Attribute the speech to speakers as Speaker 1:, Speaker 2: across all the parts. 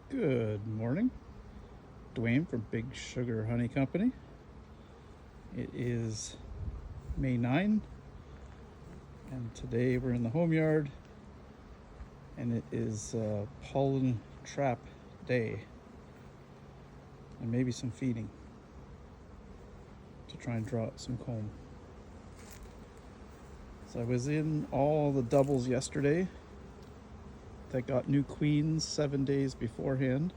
Speaker 1: Good morning, Dwayne from Big Sugar Honey Company. It is May 9, and today we're in the home yard, and it is pollen trap day, and maybe some feeding to try and draw out some comb. So I was in all the doubles yesterday that got new queens 7 days beforehand,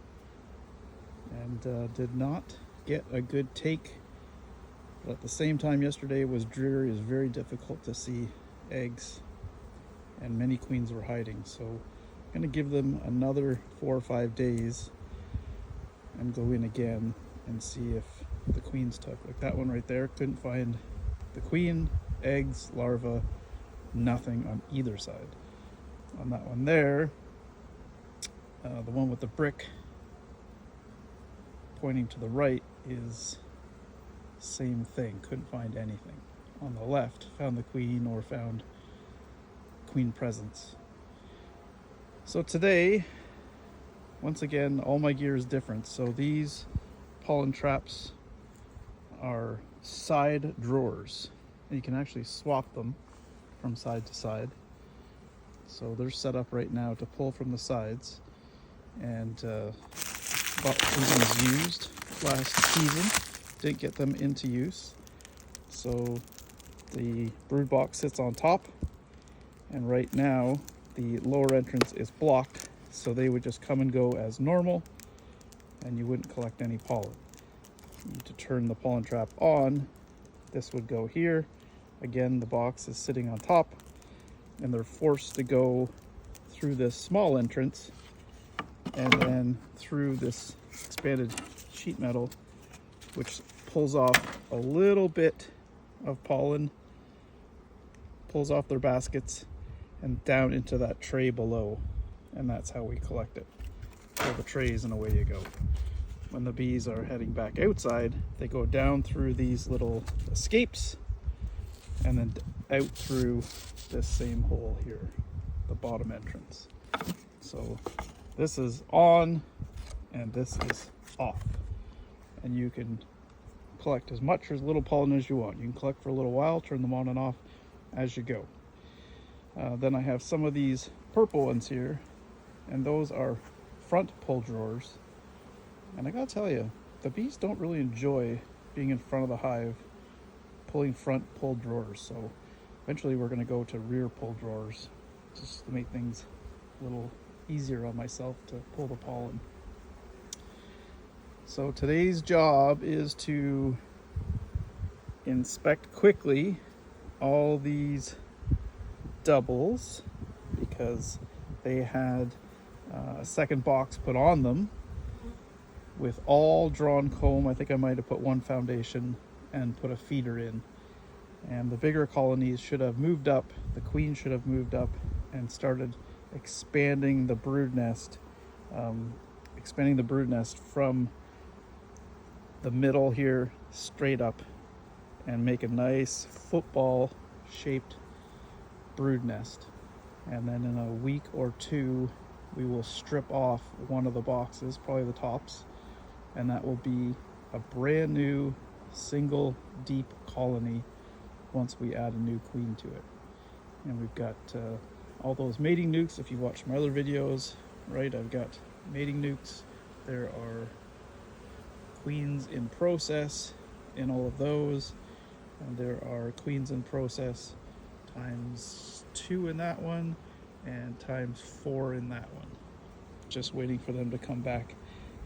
Speaker 1: and did not get a good take. But at the same time, yesterday was dreary. It was very difficult to see eggs, and many queens were hiding. So I'm going to give them another 4 or 5 days and go in again and see if the queens took. Like that one right there, couldn't find the queen, eggs, larva, nothing on either side. On that one there, the one with the brick pointing to the right is same thing, couldn't find anything. On the left, found the queen or found queen presence. So today, once again, all my gear is different. So these pollen traps are side drawers, and you can actually swap them from side to side. So they're set up right now to pull from the sides, and bought these ones used last season. Didn't get them into use, so the brood box sits on top, and right now the lower entrance is blocked, so they would just come and go as normal and you wouldn't collect any pollen. To turn the pollen trap on, this would go here. Again, the box is sitting on top, and they're forced to go through this small entrance and then through this expanded sheet metal, which pulls off a little bit of pollen, pulls off their baskets and down into that tray below, and that's how we collect it. Pull the trays and away you go. When the bees are heading back outside, they go down through these little escapes and then out through this same hole here, the bottom entrance. So this is on and this is off, and you can collect as much or as little pollen as you want. You can collect for a little while, turn them on and off as you go. Then I have some of these purple ones here, and those are front pull drawers. And I gotta tell you, the bees don't really enjoy being in front of the hive pulling front pull drawers. So eventually we're gonna go to rear pull drawers just to make things a little easier on myself to pull the pollen. So today's job is to inspect quickly all these doubles, because they had a second box put on them with all drawn comb. I think I might have put one foundation and put a feeder in, and the bigger colonies should have moved up. The queen should have moved up and started expanding the brood nest, from the middle here straight up, and make a nice football shaped brood nest. And then in a week or two we will strip off one of the boxes, probably the tops, and that will be a brand new single deep colony once we add a new queen to it. And we've got all those mating nukes. If you've watched my other videos, right, I've got mating nukes. There are queens in process in all of those, and there are queens in process ×2 in that one and ×4 in that one, just waiting for them to come back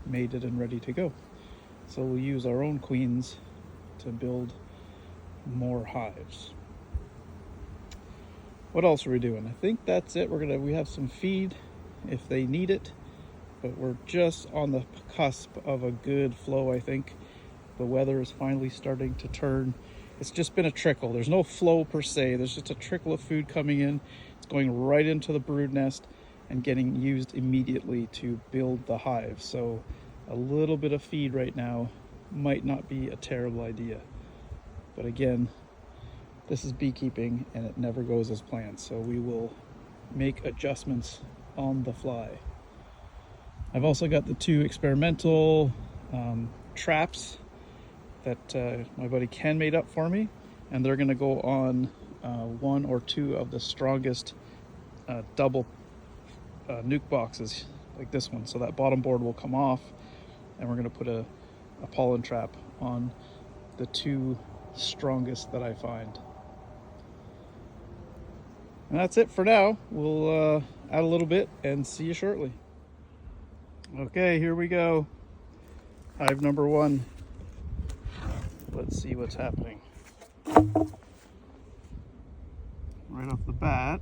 Speaker 1: mated and ready to go. So we'll use our own queens to build more hives. What else are we doing? I think that's it. We have some feed if they need it, but we're just on the cusp of a good flow. I think the weather is finally starting to turn. It's just been a trickle. There's no flow per se. There's just a trickle of food coming in. It's going right into the brood nest and getting used immediately to build the hive. So a little bit of feed right now might not be a terrible idea. But again, this is beekeeping and it never goes as planned. So we will make adjustments on the fly. I've also got the 2 experimental traps that my buddy Ken made up for me, and they're going to go on 1 or 2 of the strongest double nuke boxes like this one. So that bottom board will come off, and we're going to put a pollen trap on the 2 strongest that I find. And that's it for now. We'll add a little bit and see you shortly. Okay, here we go. Hive number 1. Let's see what's happening. Right off the bat,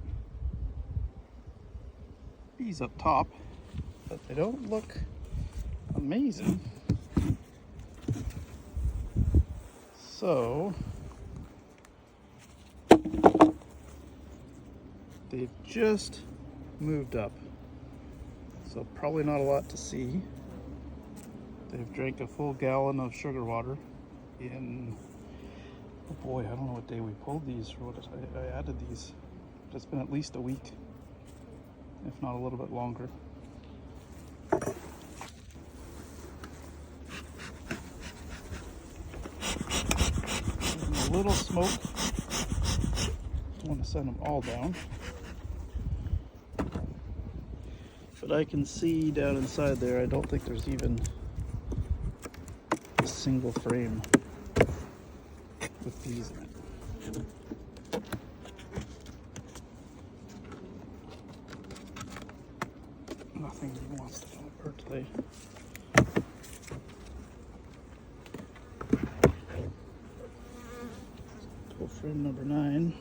Speaker 1: bees up top, but they don't look amazing. So they've just moved up, so probably not a lot to see. They've drank a full gallon of sugar water in, oh boy, I don't know what day we pulled these or what I added these. It's been at least a week, if not a little bit longer. A little smoke. Don't want to send them all down. But I can see down inside there, I don't think there's even a single frame with bees in it. Nothing even wants to fall apart today. Pull frame number 9.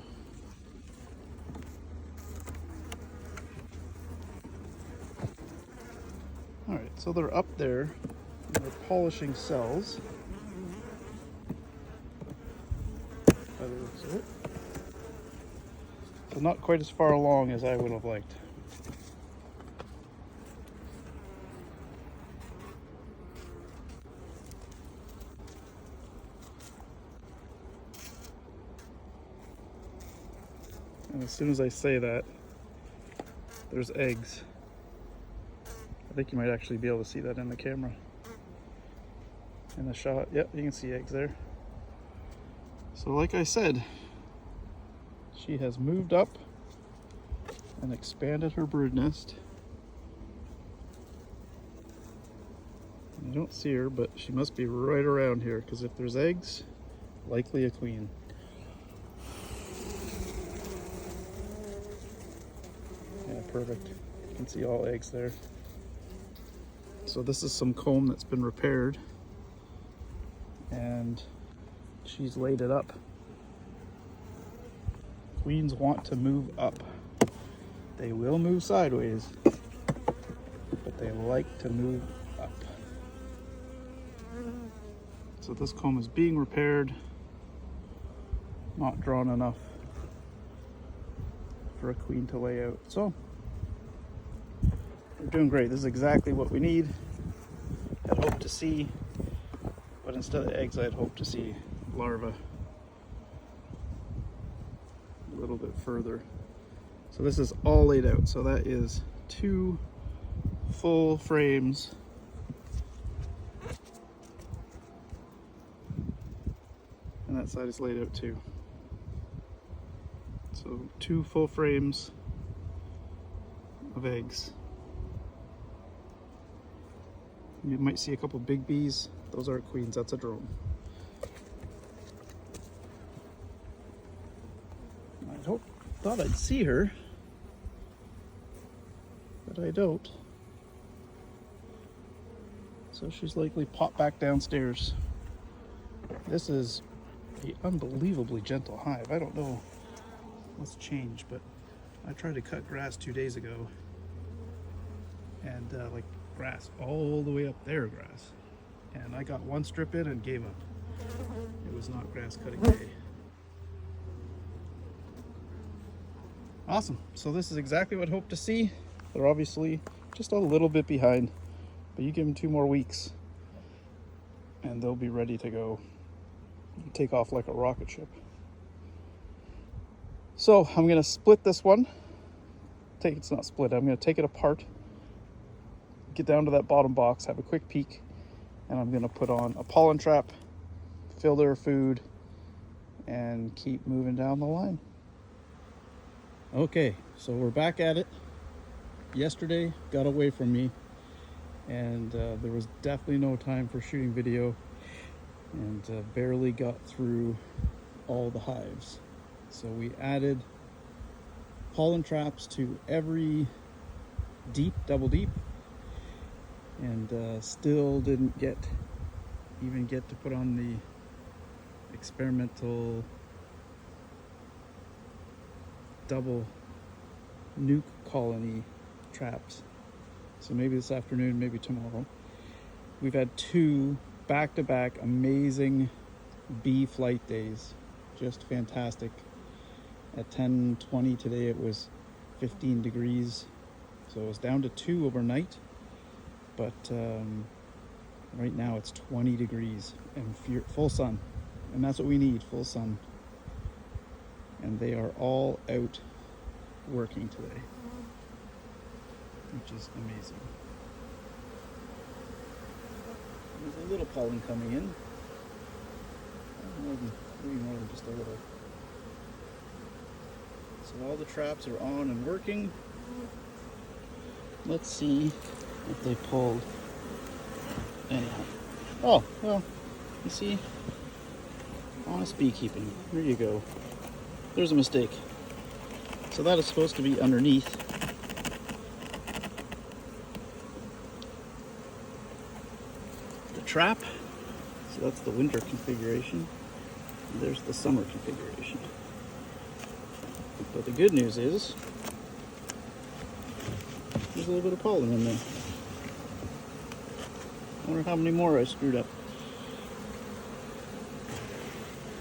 Speaker 1: Alright, so they're up there and they're polishing cells. By the looks of it. So not quite as far along as I would have liked. And as soon as I say that, there's eggs. I think you might actually be able to see that in the camera. In the shot, yep, you can see eggs there. So like I said, she has moved up and expanded her brood nest. I don't see her, but she must be right around here, because if there's eggs, likely a queen. Yeah, perfect. You can see all eggs there. So this is some comb that's been repaired, and she's laid it up. Queens want to move up. They will move sideways, but they like to move up. So this comb is being repaired, not drawn enough for a queen to lay out. So we're doing great. This is exactly what we need. I'd hoped to see, but instead of eggs, I'd hoped to see larvae a little bit further. So this is all laid out. So that is 2 full frames and that side is laid out too. So 2 full frames of eggs. You might see a couple big bees. Those aren't queens, that's a drone. I thought I'd see her, but I don't. So she's likely popped back downstairs. This is an unbelievably gentle hive. I don't know what's changed, but I tried to cut grass 2 days ago, and like grass all the way up there, and I got 1 strip in and gave up. It was not grass cutting day. Awesome. So this is exactly what I hoped to see. They're obviously just a little bit behind, but you give them 2 more weeks and they'll be ready to go, take off like a rocket ship. So I'm going to split this one. It's not split, I'm going to take it apart, get down to that bottom box, have a quick peek, and I'm gonna put on a pollen trap, fill their food, and keep moving down the line. Okay, so we're back at it. Yesterday got away from me, and there was definitely no time for shooting video, and barely got through all the hives. So we added pollen traps to every double deep, and still didn't even get to put on the experimental double nuke colony traps. So maybe this afternoon, maybe tomorrow. We've had 2 back-to-back amazing bee flight days, just fantastic. At 10:20 today it was 15 degrees, so it was down to 2 overnight, but right now it's 20 degrees and full sun, and that's what we need, full sun. And they are all out working today, which is amazing. There's a little pollen coming in, maybe more than just a little. So all the traps are on and working. Let's see if they pulled anyhow. Oh, well, you see, honest beekeeping. There you go. There's a mistake. So that is supposed to be underneath. The trap. So that's the winter configuration. And there's the summer configuration. But the good news is there's a little bit of pollen in there. I wonder how many more I screwed up.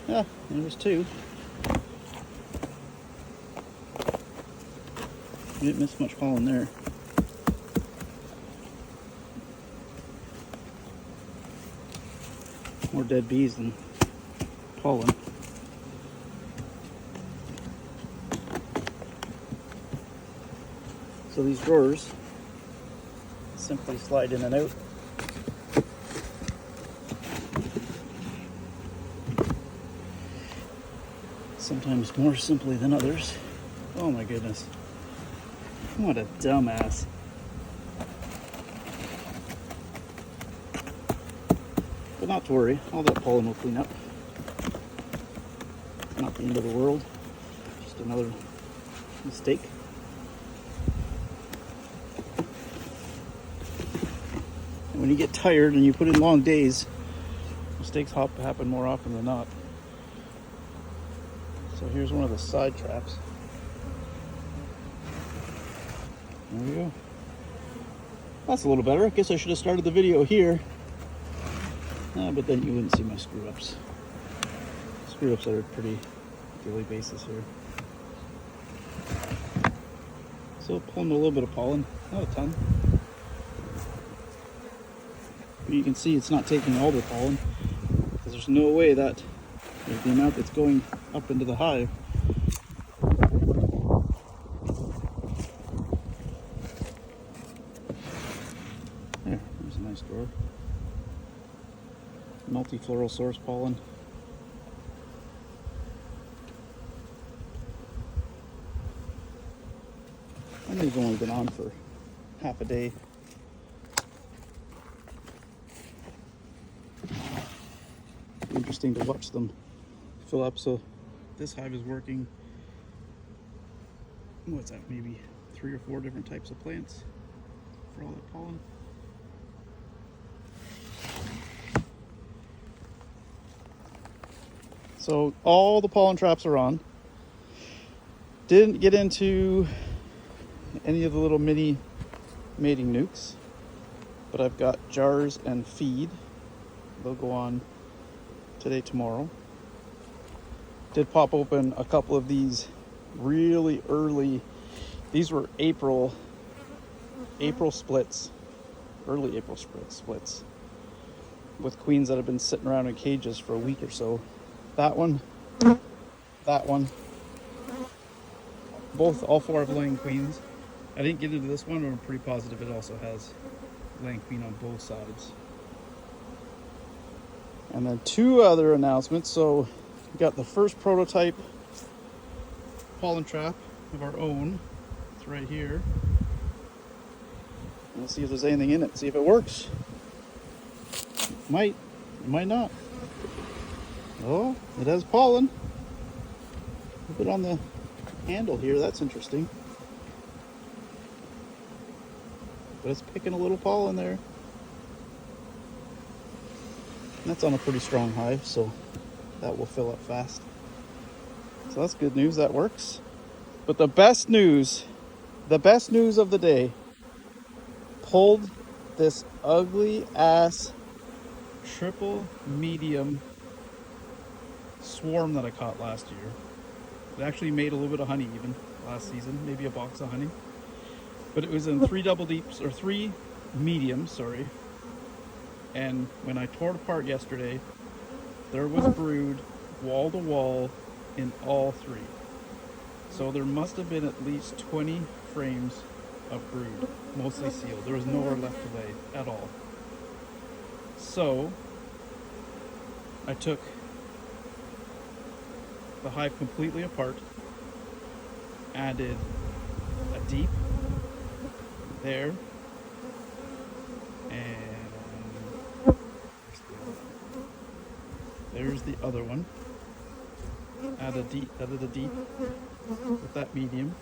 Speaker 1: Ah, there was 2. I didn't miss much pollen there. More dead bees than pollen. So these drawers simply slide in and out. Sometimes more simply than others. Oh my goodness. What a dumbass. But not to worry, all that pollen will clean up. Not the end of the world. Just another mistake. And when you get tired and you put in long days, mistakes happen more often than not. So here's one of the side traps. There we go. That's a little better. I guess I should have started the video here. But then you wouldn't see my screw ups. Screw ups are a pretty daily basis here. So pulling a little bit of pollen, not a ton. But you can see it's not taking all the pollen, because there's no way that the amount that's going up into the hive. There's a nice drawer. Multifloral source pollen. And they've only been on for half a day. Interesting to watch them fill up. So this hive is working, what's that, maybe 3 or 4 different types of plants for all that pollen. So all the pollen traps are on. Didn't get into any of the little mini mating nukes, but I've got jars and feed. They'll go on today, tomorrow. Did pop open a couple of these really early. These were April splits, early April splits, with queens that have been sitting around in cages for a week or so. That one, all 4 have laying queens. I didn't get into this one, but I'm pretty positive it also has laying queen on both sides. And then two other announcements. So we got the first prototype pollen trap of our own. It's right here. Let's see if there's anything in it, see if it works. It might not. Oh, it has pollen. Put it on the handle here, that's interesting. But it's picking a little pollen there. That's on a pretty strong hive, so that will fill up fast. So that's good news, that works. But the best news of the day, pulled this ugly ass triple medium swarm that I caught last year. It actually made a little bit of honey even last season, maybe a box of honey. But it was in three mediums, sorry. And when I tore it apart yesterday, there was brood wall to wall in all three. So there must have been at least 20 frames of brood, mostly sealed. There was nowhere left to lay at all. So I took the hive completely apart, added a deep there, and there's the other one. Added a deep with that medium.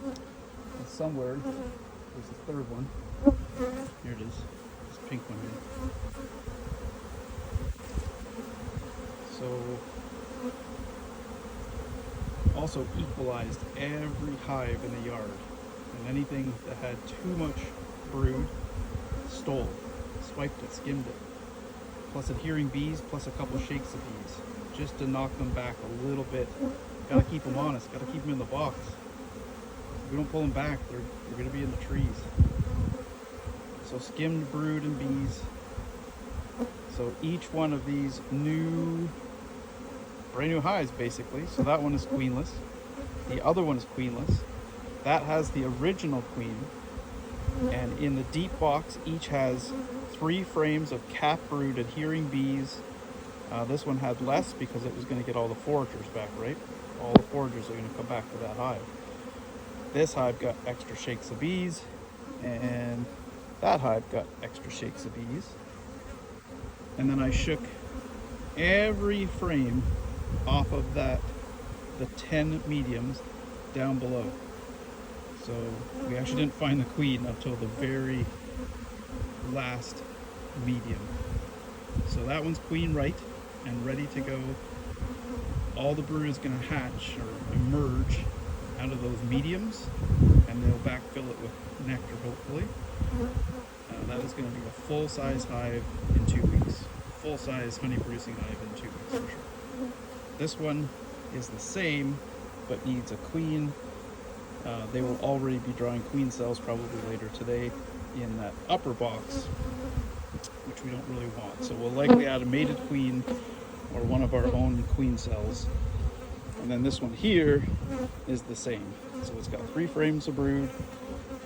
Speaker 1: And somewhere there's the third one. Here it is. This pink one here. So also equalized every hive in the yard, and anything that had too much brood, stole, swiped it, skimmed it. Plus adhering bees, plus a couple shakes of bees, just to knock them back a little bit. Gotta keep them honest, gotta keep them in the box. If we don't pull them back, they're gonna be in the trees. So skimmed brood and bees. So each one of these brand new hives basically. So that one is queenless. The other one is queenless. That has the original queen. And in the deep box, each has 3 frames of cap brood adhering bees. This one had less because it was going to get all the foragers back, right? All the foragers are going to come back to that hive. This hive got extra shakes of bees, and that hive got extra shakes of bees. And then I shook every frame off of the 10 mediums down below. So we actually didn't find the queen until the very last medium. So that one's queen right and ready to go. All the brood is going to hatch or emerge out of those mediums, and they'll backfill it with nectar hopefully. That is going to be a full-size hive in 2 weeks. Full-size honey producing hive in 2 weeks for sure. This one is the same but needs a queen. They will already be drawing queen cells probably later today in that upper box, which we don't really want. So we'll likely add a mated queen or one of our own queen cells. And then this one here is the same. So it's got 3 frames of brood,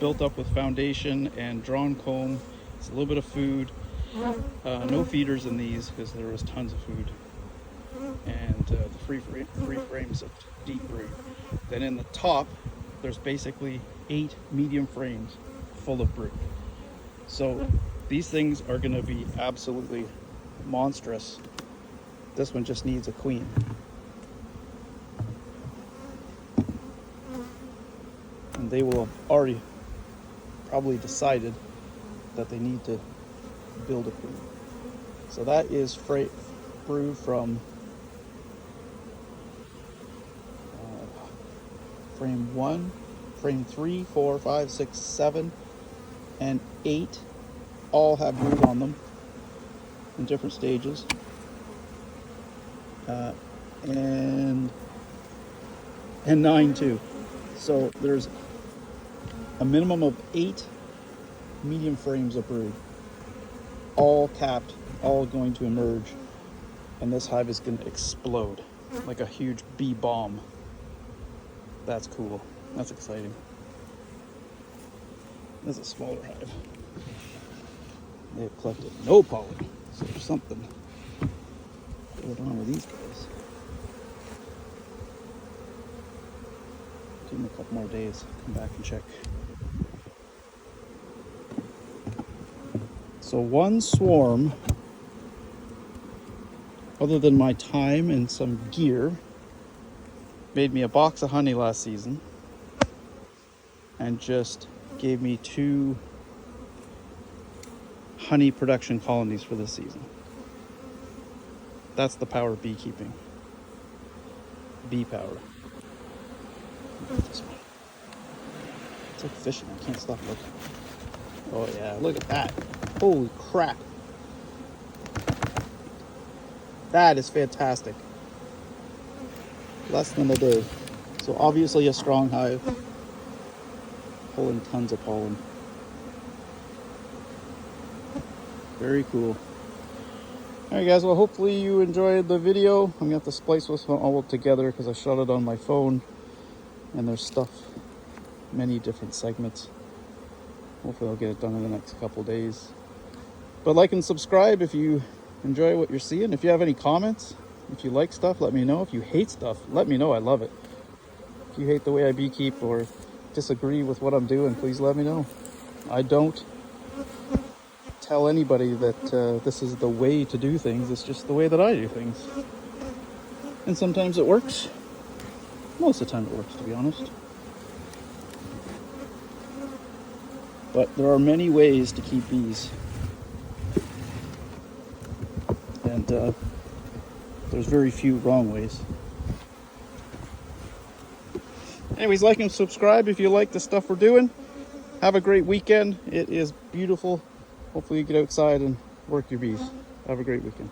Speaker 1: built up with foundation and drawn comb. It's a little bit of food. No feeders in these because there was tons of food. And the 3 frames of deep brood. Then in the top, there's basically 8 medium frames full of brood. So these things are going to be absolutely monstrous. This one just needs a queen. And they will have already probably decided that they need to build a queen. So that is brood from frame 1, frame 3, 4, 5, 6, 7, and 8 all have brood on them in different stages. And 9 too. So there's a minimum of 8 medium frames of brood, all capped, all going to emerge, and this hive is going to explode like a huge bee bomb. That's cool. That's exciting. This is a smaller hive. They have collected no pollen. So there's something going on with these guys. Give them a couple more days, come back and check. So one swarm, other than my time and some gear, made me a box of honey last season and just gave me 2 honey production colonies for this season. That's the power of beekeeping. Bee power. Look at this one. It's like fishing. I can't stop looking. Oh yeah, look at that. Holy crap. That is fantastic. Less than a day. So obviously a strong hive. Pulling tons of pollen. Very cool. Alright guys, well hopefully you enjoyed the video. I'm going to have to splice this one all together because I shot it on my phone. And there's stuff, many different segments. Hopefully I'll get it done in the next couple days. But like and subscribe if you enjoy what you're seeing. If you have any comments, if you like stuff, let me know. If you hate stuff, let me know. I love it. If you hate the way I beekeep or disagree with what I'm doing, please let me know. I don't tell anybody that this is the way to do things. It's just the way that I do things. And sometimes it works. Most of the time it works, to be honest. But there are many ways to keep bees. And there's very few wrong ways. Anyways, like and subscribe if you like the stuff we're doing. Have a great weekend. It is beautiful. Hopefully you get outside and work your bees. Have a great weekend.